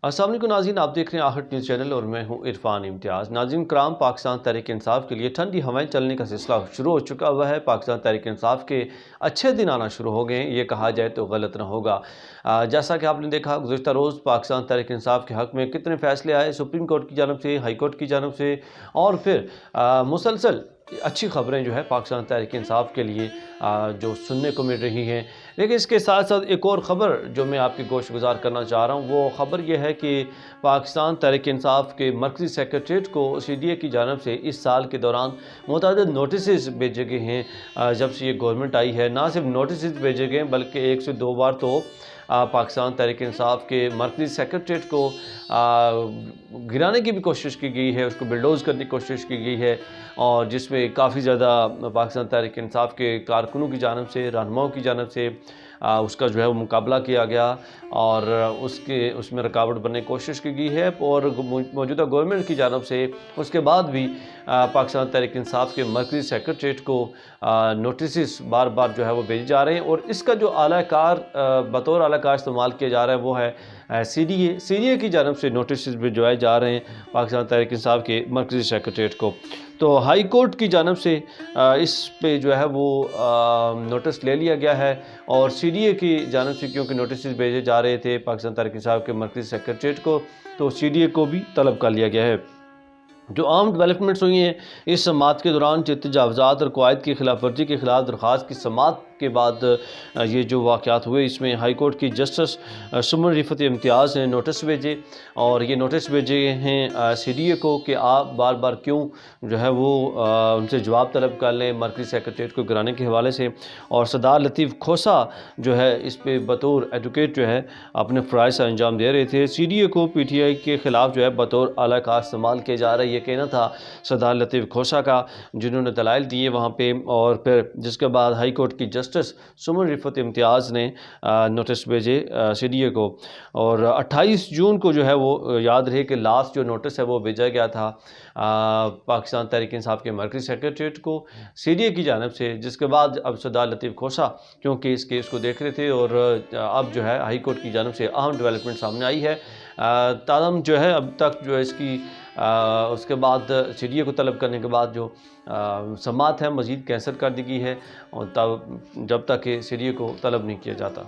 السلام علیکم ناظرین، آپ دیکھ رہے ہیں آہٹ نیوز چینل اور میں ہوں عرفان امتیاز۔ ناظرین کرام، پاکستان تحریک انصاف کے لیے ٹھنڈی ہوائیں چلنے کا سلسلہ شروع ہو چکا ہوا ہے۔ پاکستان تحریک انصاف کے اچھے دن آنا شروع ہو گئے ہیں، یہ کہا جائے تو غلط نہ ہوگا۔ جیسا کہ آپ نے دیکھا گزشتہ روز پاکستان تحریک انصاف کے حق میں کتنے فیصلے آئے، سپریم کورٹ کی جانب سے، ہائی کورٹ کی جانب سے، اور پھر مسلسل اچھی خبریں جو ہے پاکستان تحریک انصاف کے لیے جو سننے کو مل رہی ہیں۔ لیکن اس کے ساتھ ساتھ ایک اور خبر جو میں آپ کی گوش گزار کرنا چاہ رہا ہوں، وہ خبر یہ ہے کہ پاکستان تحریک انصاف کے مرکزی سیکریٹریٹ کو سی ڈی اے کی جانب سے اس سال کے دوران متعدد نوٹسز بھیجے گئے ہیں۔ جب سے یہ گورنمنٹ آئی ہے، نہ صرف نوٹسز بھیجے گئے ہیں بلکہ ایک سے دو بار تو پاکستان تحریک انصاف کے مرکزی سیکریٹریٹ کو گرانے کی بھی کوشش کی گئی ہے، اس کو بلڈوز کرنے کی کوشش کی گئی ہے، اور جس میں کافی زیادہ پاکستان تحریک انصاف کے کارکنوں کی جانب سے، رہنماؤں کی جانب سے اس کا جو ہے وہ مقابلہ کیا گیا، اور اس میں رکاوٹ بننے کی کوشش کی گئی ہے، اور موجودہ گورنمنٹ کی جانب سے اس کے بعد بھی پاکستان تحریک انصاف کے مرکزی سیکریٹریٹ کو نوٹسز بار بار جو ہے وہ بھیجے جا رہے ہیں، اور اس کا جو اعلیٰ کار بطور اعلیٰ کار استعمال کیا جا رہا ہے وہ ہے سی ڈی اے کی جانب سے نوٹسز بھجوائے جا رہے ہیں پاکستان تحریک انصاف کے مرکزی سیکریٹریٹ کو۔ تو ہائی کورٹ کی جانب سے اس پہ جو ہے وہ نوٹس لے لیا گیا ہے، اور سی ڈی اے کی جانب سے کیونکہ نوٹسز بھیجے جا رہے تھے پاکستان تحریک انصاف کے مرکزی سیکریٹریٹ کو، تو سی ڈی اے کو بھی طلب کر لیا گیا ہے۔ جو عام ڈیولپمنٹس ہوئی ہیں اس سماعت کے دوران، تجاوزات اور قواعد کی خلاف ورزی کے خلاف درخواست کی سماعت کے بعد یہ جو واقعات ہوئے، اس میں ہائی کورٹ کی جسٹس سمن رفعت امتیاز نے نوٹس بھیجے، اور یہ نوٹس بھیجے ہیں سی ڈی اے کو کہ آپ بار بار کیوں جو ہے وہ ان سے جواب طلب کر لیں مرکزی سیکریٹریٹ کو گرانے کے حوالے سے۔ اور سردار لطیف کھوسہ جو ہے اس پہ بطور ایڈوکیٹ جو ہے اپنے فرائض کا انجام دے رہے تھے۔ سی ڈی اے کو پی ٹی آئی کے خلاف جو ہے بطور اعلیٰ کار استعمال کیا جا رہا ہے، یہ کہنا تھا سردار لطیف کھوسہ کا، جنہوں نے دلائل دیے وہاں پہ، اور پھر جس کے بعد ہائی کورٹ کی جسٹس سمن رفعت امتیاز نے نوٹس بھیجے سی ڈی اے کو، اور 28 جون کو جو ہے وہ یاد رہے کہ لاسٹ جو نوٹس ہے وہ بھیجا گیا تھا پاکستان تحریک انصاف کے مرکزی سیکریٹریٹ کو سی ڈی اے کی جانب سے، جس کے بعد اب سردار لطیف کھوسہ کیونکہ اس کیس کو دیکھ رہے تھے، اور اب جو ہے ہائی کورٹ کی جانب سے اہم ڈیولپمنٹ سامنے آئی ہے۔ تاہم جو ہے اب تک جو ہے اس کی اس کے بعد سی ڈی اے کو طلب کرنے کے بعد جو سماعت ہے مزید کینسل کر دی گئی ہے، اور جب تک کہ سی ڈی اے کو طلب نہیں کیا جاتا۔